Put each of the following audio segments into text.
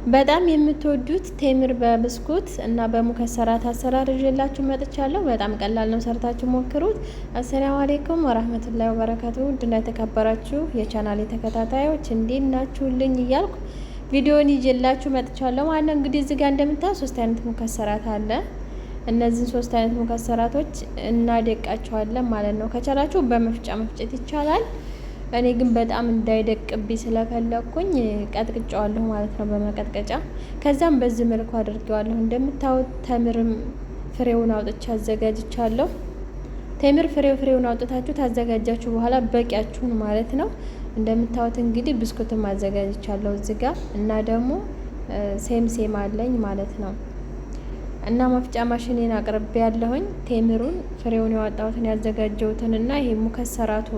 በጣም የምትወዱት ቴምር በብስኩት እና በሙከሰራት አሰራር ይዤላችሁ መጥቻለሁ። በጣም ቀላል ነው፣ ሰርታችሁ ሞክሩት። አሰላሙ አሌይኩም ወራህመቱላሂ ወበረካቱ። ውድና የተከበራችሁ የቻናሌ ተከታታዮች እንዴት ናችሁልኝ እያልኩ ቪዲዮን ይዤላችሁ መጥቻለሁ ማለት ነው። እንግዲህ እዚህ ጋር እንደምታዩ 3 አይነት ሙከሰራት አለ። እነዚህን 3 አይነት ሙከሰራቶች እናደቃቸዋለን ማለት ነው። ከቻላችሁ በመፍጫ መፍጨት ይቻላል። እኔ ግን በጣም እንዳይደቅብኝ ስለፈለኩኝ ቀጥቅጫዋለሁ ማለት ነው በመቀጥቀጫ። ከዛም በዚህ መልኩ አድርጌዋለሁ። እንደምታዩት ተምርም ፍሬውን አውጥቼ አዘጋጅቻለሁ። ተምር ፍሬውን አውጥታችሁ ታዘጋጃችሁ በኋላ በቂያችሁን ማለት ነው። እንደምታዩት እንግዲህ ብስኩትም አዘጋጅቻለሁ እዚህ ጋር እና ደግሞ ሴም አለኝ ማለት ነው። እና መፍጫ ማሽኔን አቅርቤ ያለሁኝ ቴምሩን ፍሬውን ያወጣሁትን ያዘጋጀሁትን እና ይሄ ሙከሰራቱ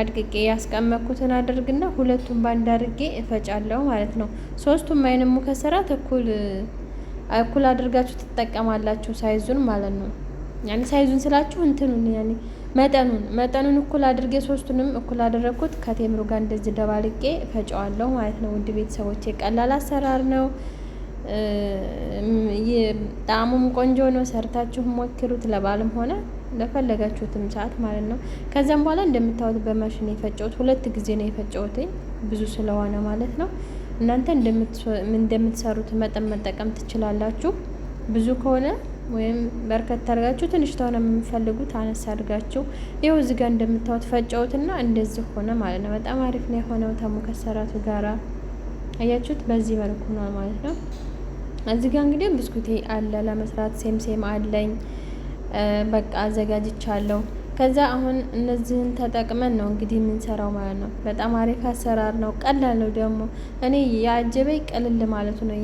አድቅቄ ያስቀመጥኩትን አድርግና ሁለቱን ባንድ አድርጌ እፈጫለሁ ማለት ነው። 3ቱም አይነት ሙከሰራት እኩል አድርጋችሁ ትጠቀማላችሁ፣ ሳይዙን ማለት ነው። ያኔ ሳይዙን ስላችሁ እንትኑን ያኔ መጠኑን እኩል አድርጌ 3ቱንም እኩል አደረግኩት። ከቴምሩ ጋር እንደዚህ ደባልቄ እፈጫዋለሁ ማለት ነው። ውድ ቤተሰቦቼ ቀላል አሰራር ነው። ጣዕሙም ቆንጆ ነው። ሰርታችሁ ሞክሩት፣ ለባልም ሆነ ለፈለጋችሁትም ሰዓት ማለት ነው። ከዛም በኋላ እንደምታዩት በማሽን የፈጨሁት 2 ጊዜ ነው የፈጨሁት፣ ብዙ ስለሆነ ማለት ነው። እናንተ እንደምትሰሩት መጠን መጠቀም ትችላላችሁ። ብዙ ከሆነ ወይም በርከት አድርጋችሁ፣ ትንሽ ተሆነ የምፈልጉት አነስ አድርጋችሁ። ይኸው እዚህ ጋር እንደምታዩት ፈጨሁትና እንደዚህ ሆነ ማለት ነው። በጣም አሪፍ ነው የሆነው ከሙከሰራቱ ጋራ አያችሁት። በዚህ መልኩ ነው ማለት ነው። እዚህ ጋር እንግዲህ ብስኩቴ አለ ለመስራት፣ ሴም አለኝ በቃ አዘጋጅቻለሁ። ከዛ አሁን እነዚህን ተጠቅመን ነው እንግዲህ የምንሰራው ማለት ነው። በጣም አሪፍ አሰራር ነው፣ ቀላል ነው ደግሞ። እኔ የአጀበኝ ቀልል ማለቱ ነው።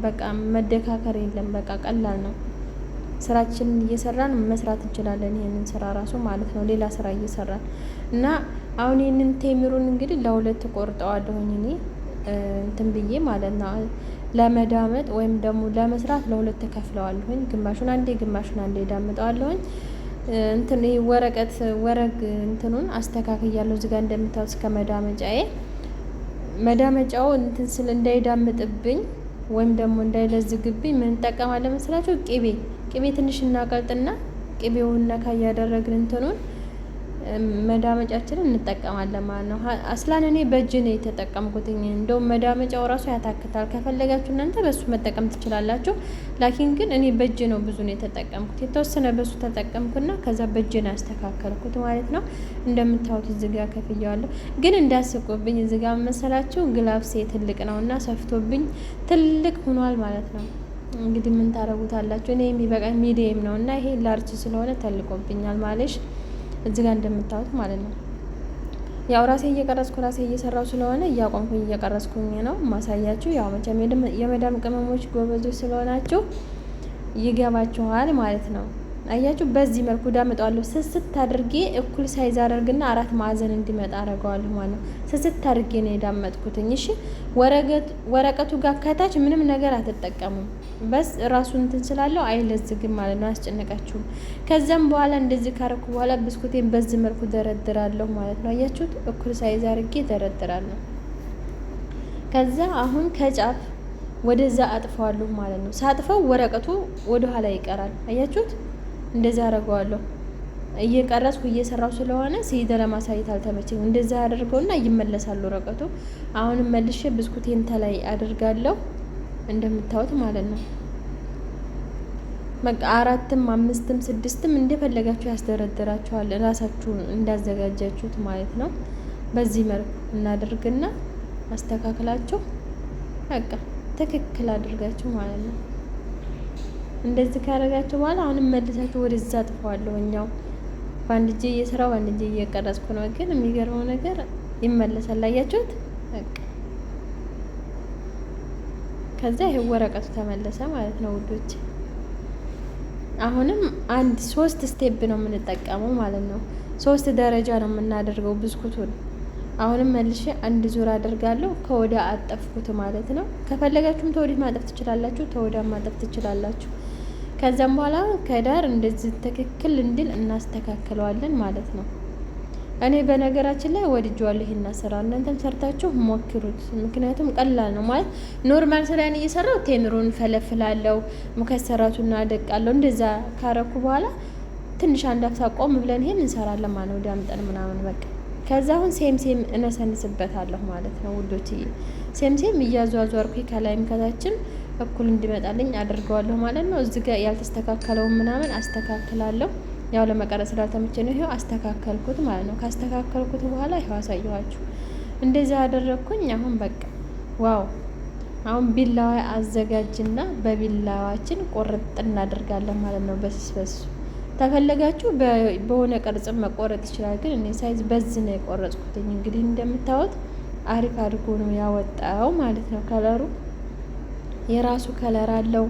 በቃ መደካከር የለም፣ በቃ ቀላል ነው። ስራችንን እየሰራን መስራት እንችላለን፣ ይሄንን ስራ ራሱ ማለት ነው። ሌላ ስራ እየሰራን እና አሁን ይሄንን ቴምሩን እንግዲህ ለሁለት ቆርጠዋለሁኝ እኔ እንትን ብዬ ማለት ነው። ለመዳመጥ ወይም ደግሞ ለመስራት ለሁለት ተከፍለዋለሁኝ። ግማሹን አንዴ ዳምጠዋለሁኝ። እንትን ወረግ እንትኑን አስተካክያለሁ። እዚህ ጋር እንደምታዩት እስከ መዳመጫው እንትን ስል እንዳይዳምጥብኝ ወይም ደግሞ እንዳይለዝግብኝ ምን እንጠቀማለን መስላችሁ? ቅቤ ትንሽ እናቀልጥና ቅቤውን ነካ እያደረግን እንትኑን መዳመጫችንን እንጠቀማለን ማለት ነው። አስላን እኔ በእጅ ነው የተጠቀምኩት። እንደውም መዳመጫው ራሱ ያታክታል። ከፈለጋችሁ እናንተ በሱ መጠቀም ትችላላችሁ። ላኪን ግን እኔ በእጅ ነው ብዙ ነው የተጠቀምኩት። የተወሰነ በሱ ተጠቀምኩና ከዛ በእጅ ነው ያስተካከልኩት ማለት ነው። እንደምታዩት እዚህ ጋር ከፍያለሁ። ግን እንዳስቆብኝ እዚህ ጋር መሰላችሁ ግላፍሴ ትልቅ ነውና ሰፍቶብኝ ትልቅ ሆኗል ማለት ነው። እንግዲህ ምን ታረጉታላችሁ? እኔ የሚበቃኝ ሚዲየም ነውና ይሄ ላርጅ ስለሆነ ተልቆብኛል ማለሽ እዚህ ጋር እንደምታዩት ማለት ነው። ያው ራሴ እየቀረጽኩ ራሴ እየሰራው ስለሆነ እያቆምኩኝ እየቀረጽኩኝ ነው ማሳያችሁ። ያው መቼም የመዳም ቅመሞች ጎበዞች ስለሆናችሁ ይገባችኋል ማለት ነው። አያችሁ፣ በዚህ መልኩ ዳምጠዋለሁ። ስስት አድርጌ እኩል ሳይዝ አደርግና 4 ማዕዘን እንዲመጣ አደርገዋለሁ ማለት ነው። ስስት አድርጌ ነው የዳመጥኩትኝ። እሺ፣ ወረቀቱ ጋር ከታች ምንም ነገር አትጠቀሙም። በስ ራሱ እንትን ስላለው አይለዝግም ማለት ነው፣ አያስጨንቃችሁም። ከዛም በኋላ እንደዚህ ካረኩ በኋላ ብስኩቴን በዚህ መልኩ ደረድራለሁ ማለት ነው። አያችሁት፣ እኩል ሳይዝ አድርጌ ደረድራለሁ። ከዛ አሁን ከጫፍ ወደዛ አጥፈዋለሁ ማለት ነው። ሳጥፈው ወረቀቱ ወደ ኋላ ይቀራል። አያችሁት፣ እንደዛ አደርገዋለሁ። እየቀረጽኩ እየሰራው ስለሆነ ሲደ ለማሳየት አልተመቸኝ። እንደዛ አደርገውና ይመለሳል ወረቀቱ። አሁንም መልሼ ብስኩቴን ተላይ አደርጋለሁ እንደምታዩት ማለት ነው። በቃ 4ም 5ም 6ም እንደፈለጋችሁ ያስደረድራችኋል፣ ራሳችሁ እንዳዘጋጃችሁት ማለት ነው። በዚህ መልኩ እናደርግና አስተካክላችሁ በቃ ትክክል አድርጋችሁ ማለት ነው። እንደዚህ ካደረጋችሁ በኋላ አሁንም መልሳችሁ ወደዛ አጥፈዋለሁ። እኛው በአንድ እጄ እየሰራው በአንድ እጄ እየቀረጽኩ ነው። ግን የሚገርመው ነገር ይመለሳል። አያችሁት? በቃ ከዛ ይሄ ወረቀቱ ተመለሰ ማለት ነው ውዶች። አሁንም 3 ስቴፕ ነው የምንጠቀመው ማለት ነው። 3 ደረጃ ነው የምናደርገው ብስኩቱን። አሁንም መልሼ 1 ዙር አደርጋለሁ። ከወዳ አጠፍኩት ማለት ነው። ከፈለጋችሁም ተወዲህ ማጠፍ ትችላላችሁ፣ ተወዳ ማጠፍ ትችላላችሁ። ከዛም በኋላ ከዳር እንደዚህ ትክክል እንድል እናስተካክለዋለን ማለት ነው። እኔ በነገራችን ላይ ወድጄዋለሁ ይሄን ስራ። እናንተም ሰርታችሁ ሞክሩት። ምክንያቱም ቀላል ነው ማለት ኖርማል ስራዬን እየሰራው ቴምሩን ፈለፍላለሁ፣ ሙከሰራቱና አደቃለሁ። እንደዛ ካረኩ በኋላ ትንሽ አንድ አፍታ ቆም ብለን ይሄን እንሰራለን ማለት ነው፣ ዳምጠን ምናምን በቃ። ከዛ አሁን ሴም እነሰንስበታለሁ ማለት ነው ውዶች። ሴም እያዟዟርኩ ከላይም ከታችም እኩል እንዲመጣልኝ አድርገዋለሁ ማለት ነው። እዚህ ጋር ያልተስተካከለውን ምናምን አስተካክላለሁ። ያው ለመቀረጽ ስላልተመቸ ነው። ይሄው አስተካከልኩት ማለት ነው። ካስተካከልኩት በኋላ ይሄው አሳየኋችሁ። እንደዚህ አደረግኩኝ። አሁን በቃ ዋው! አሁን ቢላዋ አዘጋጅና በቢላዋችን ቆርጥ እናደርጋለን ማለት ነው። በስበስ ተፈለጋችሁ በሆነ ቅርጽ መቆረጥ ይችላል። ግን እኔ ሳይዝ በዚህ ነው የቆረጥኩትኝ። እንግዲህ እንደምታዩት አሪፍ አድርጎ ነው ያወጣው ማለት ነው። ከለሩ የራሱ ከለር አለው።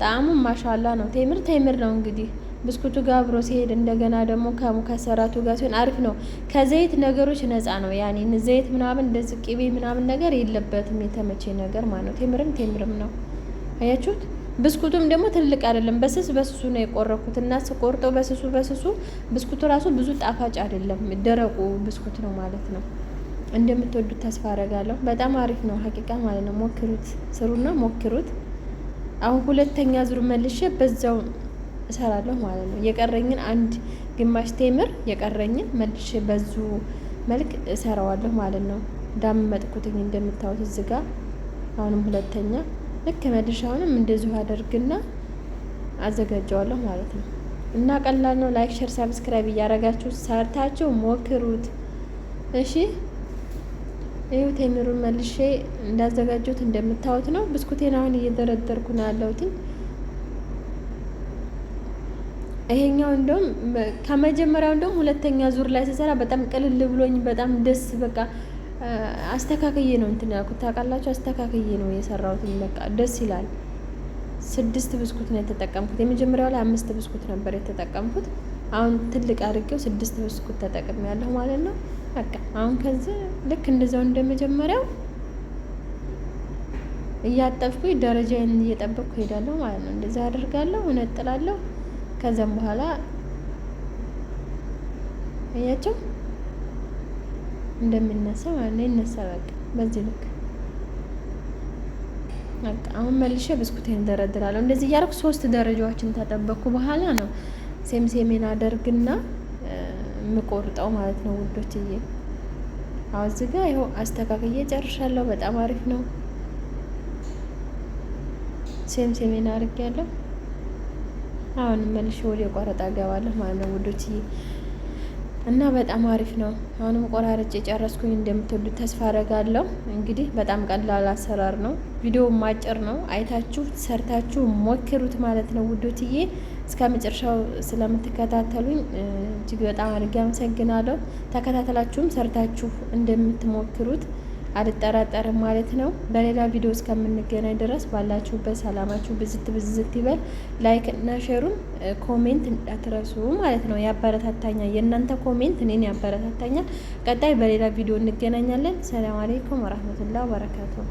ጣዕሙም ማሻላ ነው። ቴምር ነው እንግዲህ ብስኩቱ ጋር አብሮ ሲሄድ እንደገና ደግሞ ከሙከሰራቱ ጋር ሲሆን አሪፍ ነው። ከዘይት ነገሮች ነፃ ነው። ያኔ ዘይት ምናምን እንደዚህ ቅቤ ምናምን ነገር የለበትም። የተመቼ ነገር ማለት ነው። ቴምርም ነው። አያችሁት? ብስኩቱም ደግሞ ትልቅ አይደለም። በስሱ ነው የቆረኩት እና ስቆርጠው በስሱ ብስኩቱ ራሱ ብዙ ጣፋጭ አይደለም። ደረቁ ብስኩት ነው ማለት ነው። እንደምትወዱት ተስፋ አደርጋለሁ። በጣም አሪፍ ነው ሀቂቃ ማለት ነው። ሞክሩት፣ ስሩና ሞክሩት። አሁን ሁለተኛ ዙር መልሼ በዛው እሰራለሁ ማለት ነው። የቀረኝን አንድ ግማሽ ቴምር የቀረኝን መልሼ በዙ መልክ እሰራዋለሁ ማለት ነው። ዳም መጥኩትኝ እንደምታዩት እዚህ ጋር አሁንም ሁለተኛ ልክ መልሻውንም እንደዚሁ አደርግና አዘጋጀዋለሁ ማለት ነው። እና ቀላል ነው። ላይክ፣ ሼር፣ ሳብስክራይብ እያደረጋችሁ ሰርታችሁ ሞክሩት። እሺ ይኸው ቴምሩን መልሼ እንዳዘጋጀሁት እንደምታዩት ነው። ብስኩቴን አሁን እየደረደርኩ ነው ያለሁት። ይሄኛው እንደውም ከመጀመሪያው እንደውም ሁለተኛ ዙር ላይ ስሰራ በጣም ቅልል ብሎኝ በጣም ደስ በቃ አስተካክዬ ነው እንትን ያልኩት ታውቃላችሁ። አስተካክዬ ነው የሰራሁት። በቃ ደስ ይላል። 6 ብስኩት ነው የተጠቀምኩት። የመጀመሪያው ላይ 5 ብስኩት ነበር የተጠቀምኩት። አሁን ትልቅ አድርጌው 6 ብስኩት ተጠቅሜያለሁ ማለት ነው። በቃ አሁን ከዚህ ልክ እንደዛው እንደመጀመሪያው እያጠፍኩኝ ደረጃዬን እየጠበቅኩ ሄዳለሁ ማለት ነው። እንደዛ አደርጋለሁ፣ እነጥላለሁ። ከዛም በኋላ አያችሁ እንደሚነሳ ማለት ነው። ይነሳ በቃ በዚህ ልክ በቃ። አሁን መልሼ ብስኩቴን ደረድራለሁ። እንደዚህ እያደረኩ 3 ደረጃዎችን ተጠበቅኩ በኋላ ነው ሴሜን አደርግና የምቆርጠው ማለት ነው ውዶችዬ። አሁን እዚህ ጋር ይኸው አስተካክዬ ጨርሻለሁ። በጣም አሪፍ ነው። ሴሜን አድርጌያለሁ። አሁን መልሼ ወደ ቆረጣ ገባለሁ ማለት ነው ውዶችዬ። እና በጣም አሪፍ ነው። አሁንም ቆራርጬ ጨረስኩኝ። እንደምትወዱት ተስፋ አደርጋለሁ። እንግዲህ በጣም ቀላል አሰራር ነው። ቪዲዮውም አጭር ነው። አይታችሁ ሰርታችሁ ሞክሩት ማለት ነው ውዶችዬ። እስከ መጨረሻው ስለምትከታተሉኝ እጅግ በጣም አድርጌ አመሰግናለሁ። ተከታተላችሁም ሰርታችሁ እንደምትሞክሩት አልጠራጠርም ማለት ነው። በሌላ ቪዲዮ እስከምንገናኝ ድረስ ባላችሁበት ሰላማችሁ ብዝት ይበል። ላይክ እና ሼሩን ኮሜንት እንዳትረሱ ማለት ነው። ያበረታታኛል። የእናንተ ኮሜንት እኔን ያበረታታኛል። ቀጣይ በሌላ ቪዲዮ እንገናኛለን። ሰላም አለይኩም ወራህመቱላሂ ወበረካቱሁ።